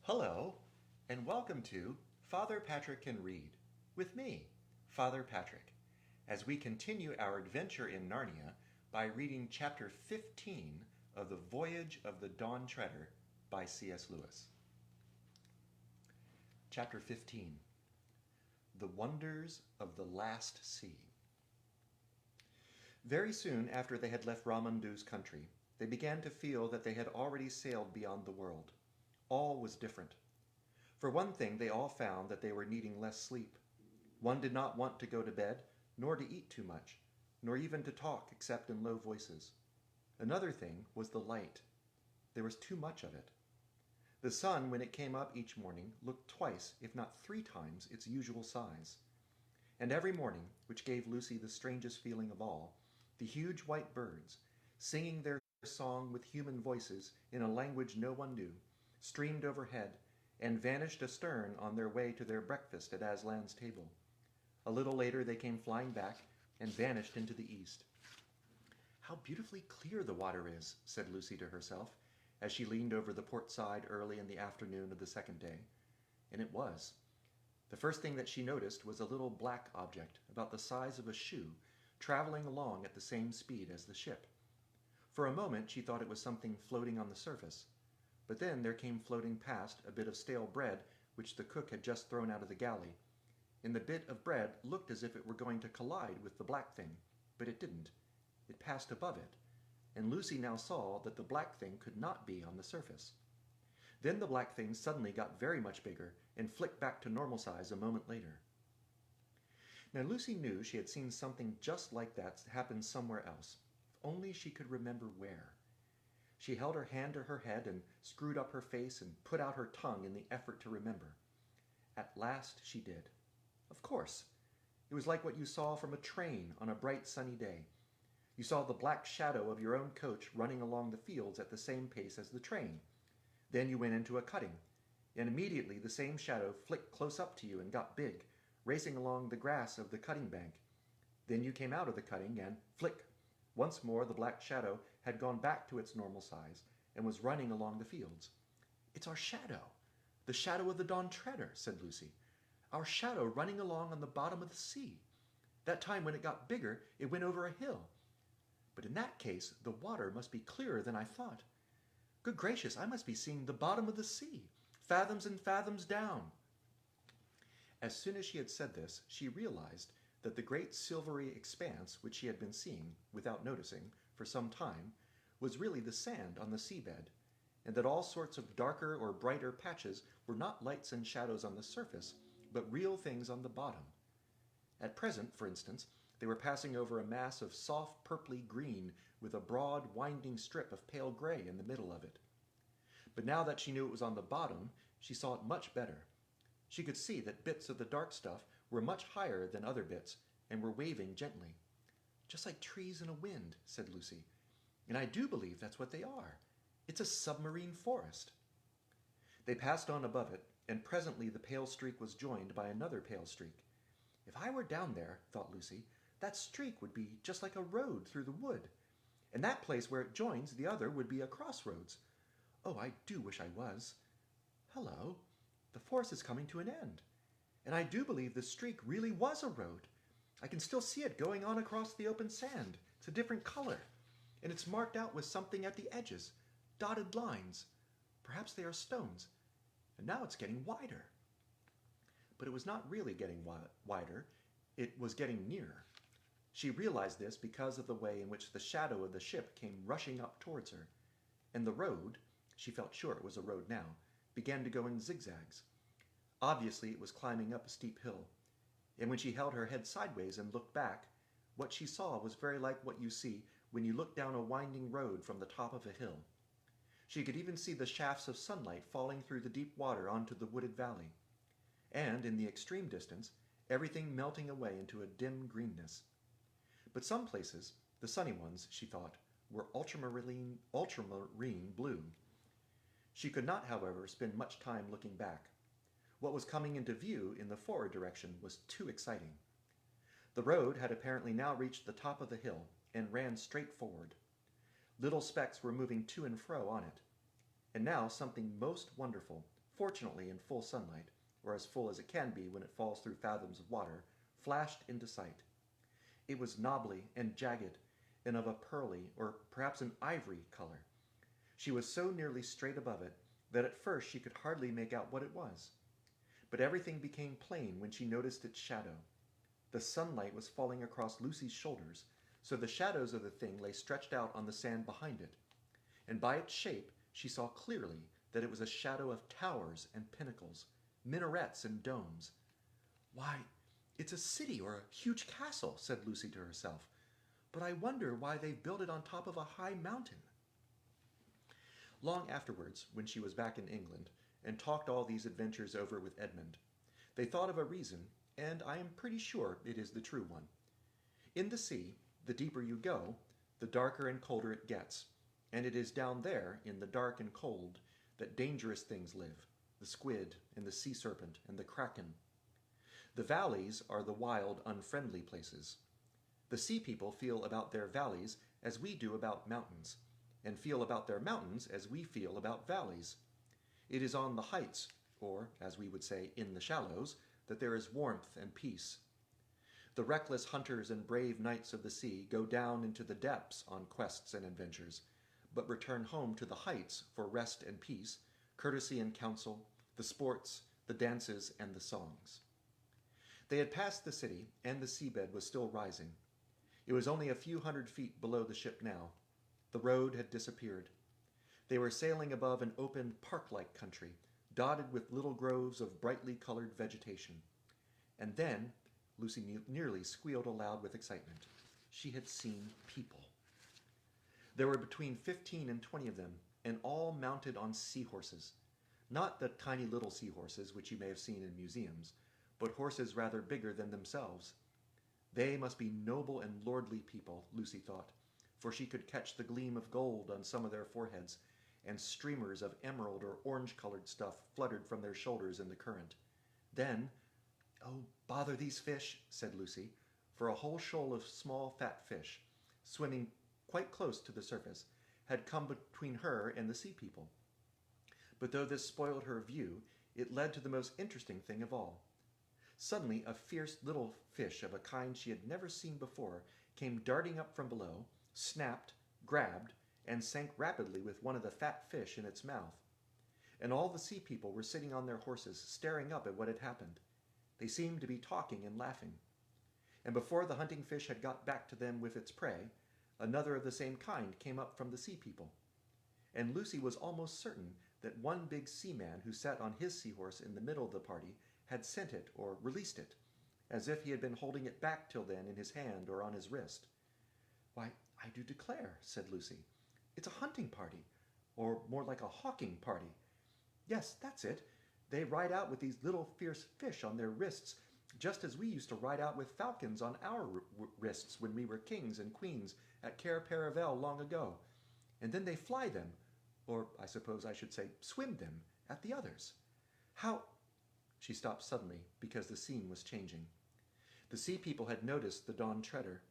Hello, and welcome to Father Patrick Can Read, with me, Father Patrick, as we continue our adventure in Narnia by reading Chapter 15 of the Voyage of the Dawn Treader by C.S. Lewis. Chapter 15, The Wonders of the Last Sea. Very soon after they had left Ramandu's country, they began to feel that they had already sailed beyond the world. All was different. For one thing, they all found that they were needing less sleep. One did not want to go to bed, nor to eat too much, nor even to talk except in low voices. Another thing was the light. There was too much of it. The sun, when it came up each morning, looked twice, if not 3 times, its usual size. And every morning, which gave Lucy the strangest feeling of all, the huge white birds, singing their song with human voices in a language no one knew, streamed overhead, and vanished astern on their way to their breakfast at Aslan's table. A little later they came flying back and vanished into the east. "How beautifully clear the water is," said Lucy to herself, as she leaned over the port side early in the afternoon of the second day. And it was. The first thing that she noticed was a little black object, about the size of a shoe, traveling along at the same speed as the ship. For a moment she thought it was something floating on the surface. But then there came floating past a bit of stale bread which the cook had just thrown out of the galley, and the bit of bread looked as if it were going to collide with the black thing, but it didn't. It passed above it, and Lucy now saw that the black thing could not be on the surface. Then the black thing suddenly got very much bigger and flicked back to normal size a moment later. Now Lucy knew she had seen something just like that happen somewhere else, if only she could remember where. She held her hand to her head and screwed up her face and put out her tongue in the effort to remember. At last she did. Of course. It was like what you saw from a train on a bright sunny day. You saw the black shadow of your own coach running along the fields at the same pace as the train. Then you went into a cutting, and immediately the same shadow flicked close up to you and got big, racing along the grass of the cutting bank. Then you came out of the cutting and, flick, once more the black shadow had gone back to its normal size and was running along the fields. "It's our shadow, the shadow of the Dawn Treader," said Lucy. "Our shadow running along on the bottom of the sea. That time when it got bigger, it went over a hill. But in that case, the water must be clearer than I thought. Good gracious, I must be seeing the bottom of the sea, fathoms and fathoms down." As soon as she had said this, she realized that the great silvery expanse which she had been seeing, without noticing, for some time, was really the sand on the seabed, and that all sorts of darker or brighter patches were not lights and shadows on the surface, but real things on the bottom. At present, for instance, they were passing over a mass of soft purply green with a broad winding strip of pale gray in the middle of it. But now that she knew it was on the bottom, she saw it much better. She could see that bits of the dark stuff were much higher than other bits and were waving gently. "Just like trees in a wind," said Lucy. "And I do believe that's what they are. It's a submarine forest." They passed on above it, and presently the pale streak was joined by another pale streak. "If I were down there," thought Lucy, "that streak would be just like a road through the wood, and that place where it joins the other would be a crossroads. Oh, I do wish I was. Hello, the forest is coming to an end, and I do believe the streak really was a road. I can still see it going on across the open sand. It's a different color, and it's marked out with something at the edges, dotted lines. Perhaps they are stones, and now it's getting wider." But it was not really getting wider, it was getting nearer. She realized this because of the way in which the shadow of the ship came rushing up towards her, and the road, she felt sure it was a road now, began to go in zigzags. Obviously it was climbing up a steep hill, and when she held her head sideways and looked back, what she saw was very like what you see when you look down a winding road from the top of a hill. She could even see the shafts of sunlight falling through the deep water onto the wooded valley, and in the extreme distance, everything melting away into a dim greenness. But some places, the sunny ones, she thought, were ultramarine blue. She could not, however, spend much time looking back. What was coming into view in the forward direction was too exciting. The road had apparently now reached the top of the hill and ran straight forward. Little specks were moving to and fro on it. And now something most wonderful, fortunately in full sunlight, or as full as it can be when it falls through fathoms of water, flashed into sight. It was knobbly and jagged, and of a pearly, or perhaps an ivory, color. She was so nearly straight above it that at first she could hardly make out what it was. But everything became plain when she noticed its shadow. The sunlight was falling across Lucy's shoulders, so the shadows of the thing lay stretched out on the sand behind it, and by its shape she saw clearly that it was a shadow of towers and pinnacles, minarets and domes. "Why, it's a city or a huge castle," said Lucy to herself, "but I wonder why they've built it on top of a high mountain." Long afterwards, when she was back in England, and talked all these adventures over with Edmund, they thought of a reason, and I am pretty sure it is the true one. In the sea, the deeper you go, the darker and colder it gets, and it is down there, in the dark and cold, that dangerous things live, the squid and the sea serpent and the kraken. The valleys are the wild, unfriendly places. The sea people feel about their valleys as we do about mountains, and feel about their mountains as we feel about valleys. It is on the heights, or, as we would say, in the shallows, that there is warmth and peace. The reckless hunters and brave knights of the sea go down into the depths on quests and adventures, but return home to the heights for rest and peace, courtesy and counsel, the sports, the dances, and the songs. They had passed the city, and the seabed was still rising. It was only a few hundred feet below the ship now. The road had disappeared. They were sailing above an open, park-like country, dotted with little groves of brightly colored vegetation. And then Lucy nearly squealed aloud with excitement. She had seen people. There were between 15 and 20 of them, and all mounted on seahorses. Not the tiny little seahorses which you may have seen in museums, but horses rather bigger than themselves. They must be noble and lordly people, Lucy thought, for she could catch the gleam of gold on some of their foreheads, and streamers of emerald or orange-colored stuff fluttered from their shoulders in the current. Then, "Oh, bother these fish," said Lucy, for a whole shoal of small fat fish, swimming quite close to the surface, had come between her and the sea people. But though this spoiled her view, it led to the most interesting thing of all. Suddenly a fierce little fish of a kind she had never seen before came darting up from below, snapped, grabbed, and sank rapidly with one of the fat fish in its mouth. And all the sea people were sitting on their horses, staring up at what had happened. They seemed to be talking and laughing. And before the hunting fish had got back to them with its prey, another of the same kind came up from the sea people. And Lucy was almost certain that one big seaman who sat on his seahorse in the middle of the party had sent it or released it, as if he had been holding it back till then in his hand or on his wrist. "Why, I do declare," said Lucy, "it's a hunting party, or more like a hawking party. Yes, that's it. They ride out with these little fierce fish on their wrists, just as we used to ride out with falcons on our wrists when we were kings and queens at Cair Paravel long ago. And then they fly them, or I suppose I should say swim them, at the others. How—" She stopped suddenly because the scene was changing. The sea people had noticed the Dawn Treader.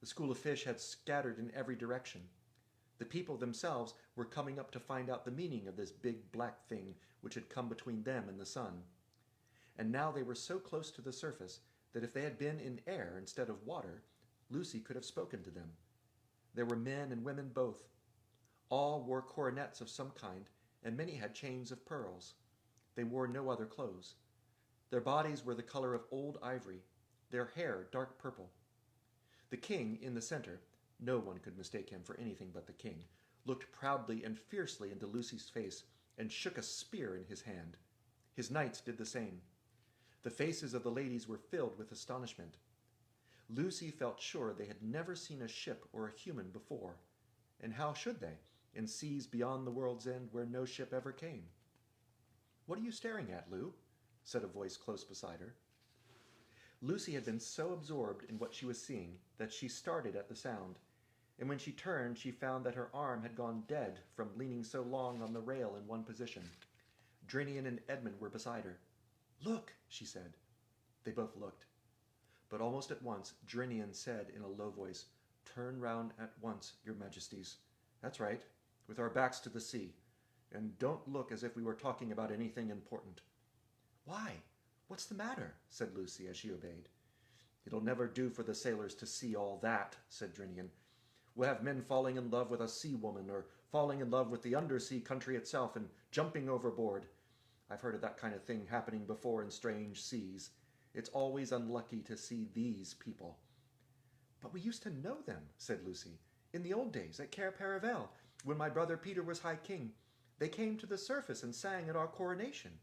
The school of fish had scattered in every direction. The people themselves were coming up to find out the meaning of this big black thing which had come between them and the sun. And now they were so close to the surface that if they had been in air instead of water, Lucy could have spoken to them. There were men and women both. All wore coronets of some kind, and many had chains of pearls. They wore no other clothes. Their bodies were the color of old ivory, their hair dark purple. The king, in the center, no one could mistake him for anything but the king, looked proudly and fiercely into Lucy's face and shook a spear in his hand. His knights did the same. The faces of the ladies were filled with astonishment. Lucy felt sure they had never seen a ship or a human before, and how should they, in seas beyond the world's end where no ship ever came? "What are you staring at, Lou?" said a voice close beside her. Lucy had been so absorbed in what she was seeing that she started at the sound, and when she turned she found that her arm had gone dead from leaning so long on the rail in one position. Drinian and Edmund were beside her. "Look," she said. They both looked. But almost at once Drinian said in a low voice, "Turn round at once, your majesties. That's right, with our backs to the sea. And don't look as if we were talking about anything important." "Why? What's the matter?" said Lucy as she obeyed. "It'll never do for the sailors to see all that," said Drinian. "We'll have men falling in love with a sea woman, or falling in love with the undersea country itself and jumping overboard. I've heard of that kind of thing happening before in strange seas. It's always unlucky to see these people." "But we used to know them," said Lucy. "In the old days, at Cair Paravel, when my brother Peter was High King. They came to the surface and sang at our coronation."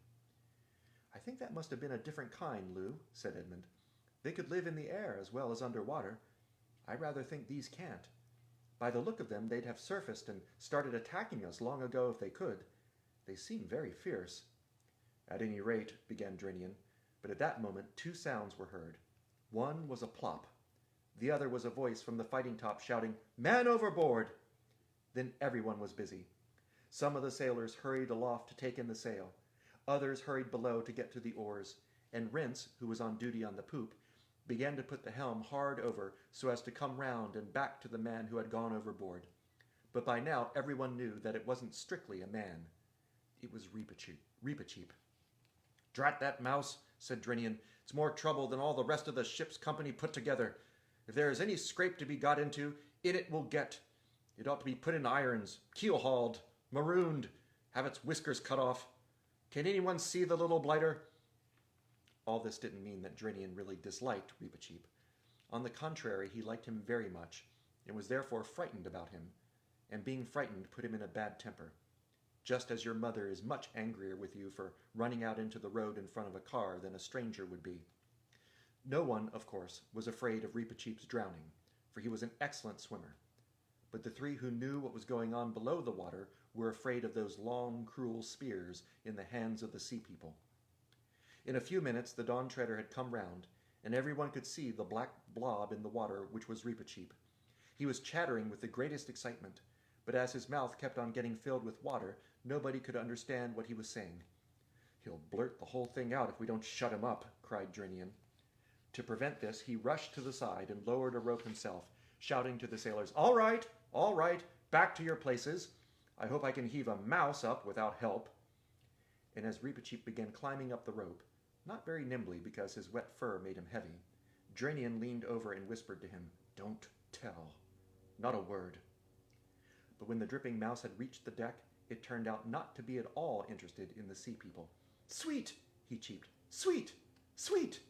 "I think that must have been a different kind, Lou," said Edmund. "They could live in the air as well as under water. I rather think these can't. By the look of them, they'd have surfaced and started attacking us long ago if they could. They seem very fierce." "At any rate," began Drinian, but at that moment 2 sounds were heard. One was a plop. The other was a voice from the fighting top shouting, "Man overboard!" Then everyone was busy. Some of the sailors hurried aloft to take in the sail. Others hurried below to get to the oars, and Rents, who was on duty on the poop, began to put the helm hard over so as to come round and back to the man who had gone overboard. But by now everyone knew that it wasn't strictly a man. It was Reepicheep. "Drat that mouse," said Drinian. "It's more trouble than all the rest of the ship's company put together. If there is any scrape to be got into, in it will get. It ought to be put in irons, keel-hauled, marooned, have its whiskers cut off. Can anyone see the little blighter?" All this didn't mean that Drinian really disliked Reepicheep. On the contrary, he liked him very much, and was therefore frightened about him, and being frightened put him in a bad temper. Just as your mother is much angrier with you for running out into the road in front of a car than a stranger would be. No one, of course, was afraid of Reepicheep's drowning, for he was an excellent swimmer. But the 3 who knew what was going on below the water were afraid of those long, cruel spears in the hands of the sea people. In a few minutes the Dawn Treader had come round, and everyone could see the black blob in the water which was Reepicheep. He was chattering with the greatest excitement, but as his mouth kept on getting filled with water, nobody could understand what he was saying. "He'll blurt the whole thing out if we don't shut him up," cried Drinian. To prevent this, he rushed to the side and lowered a rope himself, shouting to the sailors, all right, back to your places. I hope I can heave a mouse up without help." And as Reepicheep began climbing up the rope, not very nimbly because his wet fur made him heavy, Drinian leaned over and whispered to him, "Don't tell. Not a word." But when the dripping mouse had reached the deck, it turned out not to be at all interested in the sea people. "Sweet!" he cheeped. "Sweet! Sweet!"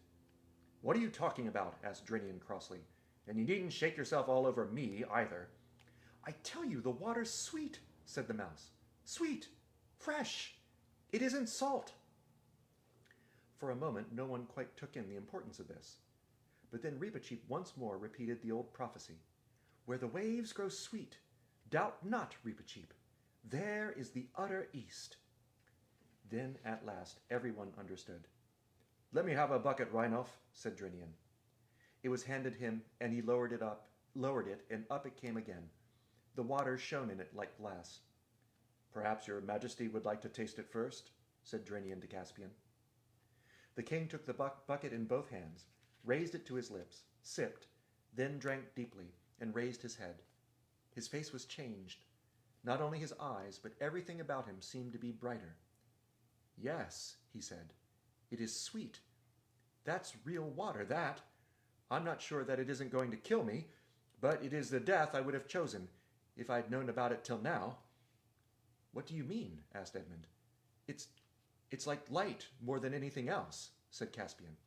"What are you talking about?" asked Drinian crossly. "And you needn't shake yourself all over me, either." "I tell you the water's sweet," said the mouse. "Sweet! Fresh! It isn't salt." For a moment no one quite took in the importance of this. But then Reepicheep once more repeated the old prophecy. "Where the waves grow sweet, doubt not, Reepicheep. There is the utter east." Then at last everyone understood. "Let me have a bucket, Rhinoff," said Drinian. It was handed him, and he lowered it, and up it came again. The water shone in it like glass. "Perhaps your Majesty would like to taste it first," said Drinian to Caspian. The king took the bucket in both hands, raised it to his lips, sipped, then drank deeply, and raised his head. His face was changed. Not only his eyes, but everything about him seemed to be brighter. "Yes," he said, "it is sweet. That's real water, that. I'm not sure that it isn't going to kill me, but it is the death I would have chosen, if I'd known about it till now." "What do you mean?" asked Edmund. It's like light more than anything else," said Caspian.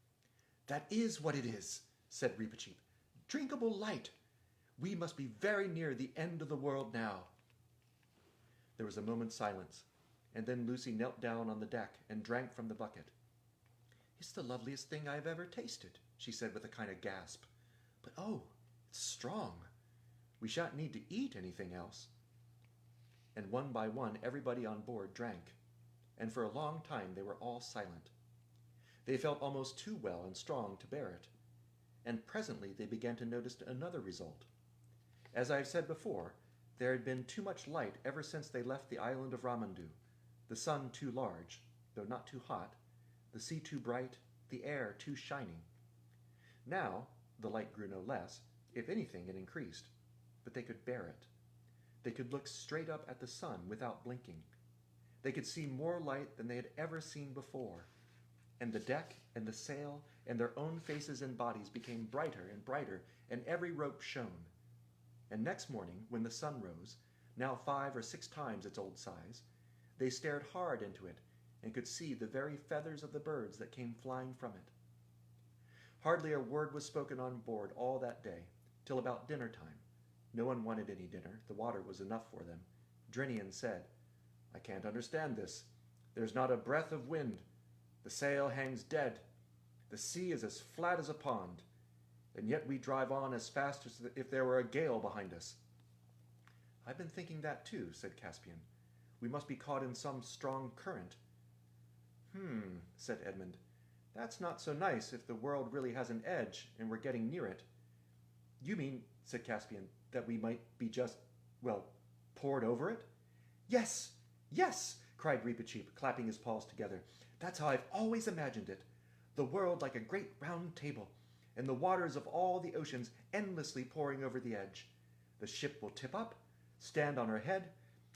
"That is what it is," said Reepicheep. "Drinkable light. We must be very near the end of the world now." There was a moment's silence, and then Lucy knelt down on the deck and drank from the bucket. "It's the loveliest thing I have ever tasted," she said with a kind of gasp. "But oh, it's strong. We shan't need to eat anything else." And one by one everybody on board drank, and for a long time they were all silent. They felt almost too well and strong to bear it, and presently they began to notice another result. As I have said before, there had been too much light ever since they left the island of Ramandu, the sun too large, though not too hot, the sea too bright, the air too shining. Now the light grew no less. If anything, it increased, but they could bear it. They could look straight up at the sun without blinking. They could see more light than they had ever seen before, and the deck and the sail and their own faces and bodies became brighter and brighter, and every rope shone. And next morning, when the sun rose, now 5 or 6 times its old size, they stared hard into it and could see the very feathers of the birds that came flying from it. Hardly a word was spoken on board all that day, till about dinner time. No one wanted any dinner. The water was enough for them. Drinian said, "I can't understand this. There's not a breath of wind. The sail hangs dead. The sea is as flat as a pond. And yet we drive on as fast as if there were a gale behind us." "I've been thinking that too," said Caspian. "We must be caught in some strong current." Said Edmund. "That's not so nice if the world really has an edge and we're getting near it." "You mean," said Caspian, "that we might be just, well, poured over it?" "Yes, yes," cried Reepicheep, clapping his paws together. "That's how I've always imagined it. The world like a great round table, and the waters of all the oceans endlessly pouring over the edge. The ship will tip up, stand on her head.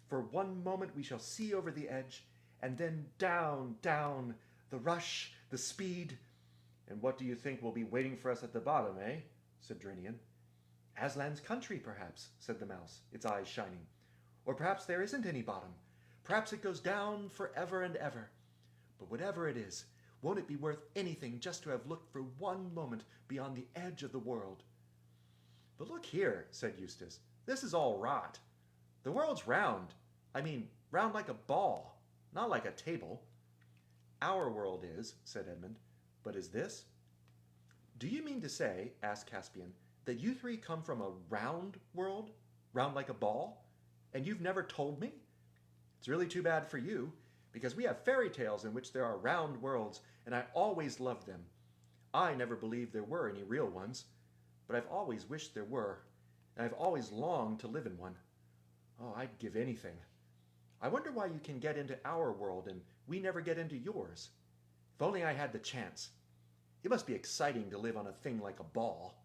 For one moment we shall see over the edge, and then down, down, the rush, the speed." "And what do you think will be waiting for us at the bottom, eh?" said Drinian. "Aslan's country, perhaps," said the mouse, its eyes shining. "Or perhaps there isn't any bottom. Perhaps it goes down forever and ever. But whatever it is, won't it be worth anything just to have looked for one moment beyond the edge of the world?" "But look here," said Eustace, "this is all rot. The world's round. I mean, round like a ball, not like a table." "Our world is," said Edmund. "But is this?" "Do you mean to say," asked Caspian, "that you 3 come from a round world, round like a ball, and you've never told me? It's really too bad for you, because we have fairy tales in which there are round worlds, and I always loved them. I never believed there were any real ones, but I've always wished there were, and I've always longed to live in one. Oh, I'd give anything. I wonder why you can get into our world and we never get into yours. If only I had the chance. It must be exciting to live on a thing like a ball.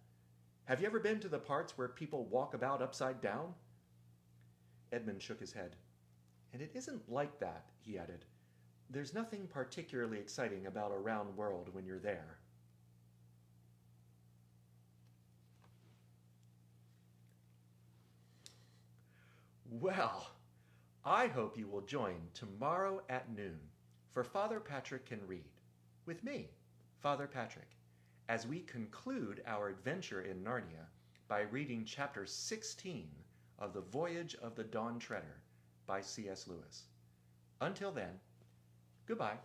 Have you ever been to the parts where people walk about upside down?" Edmund shook his head. "And it isn't like that," he added. "There's nothing particularly exciting about a round world when you're there." Well, I hope you will join tomorrow at noon for Father Patrick Can Read, with me, Father Patrick, as we conclude our adventure in Narnia by reading chapter 16 of The Voyage of the Dawn Treader by C.S. Lewis. Until then, goodbye.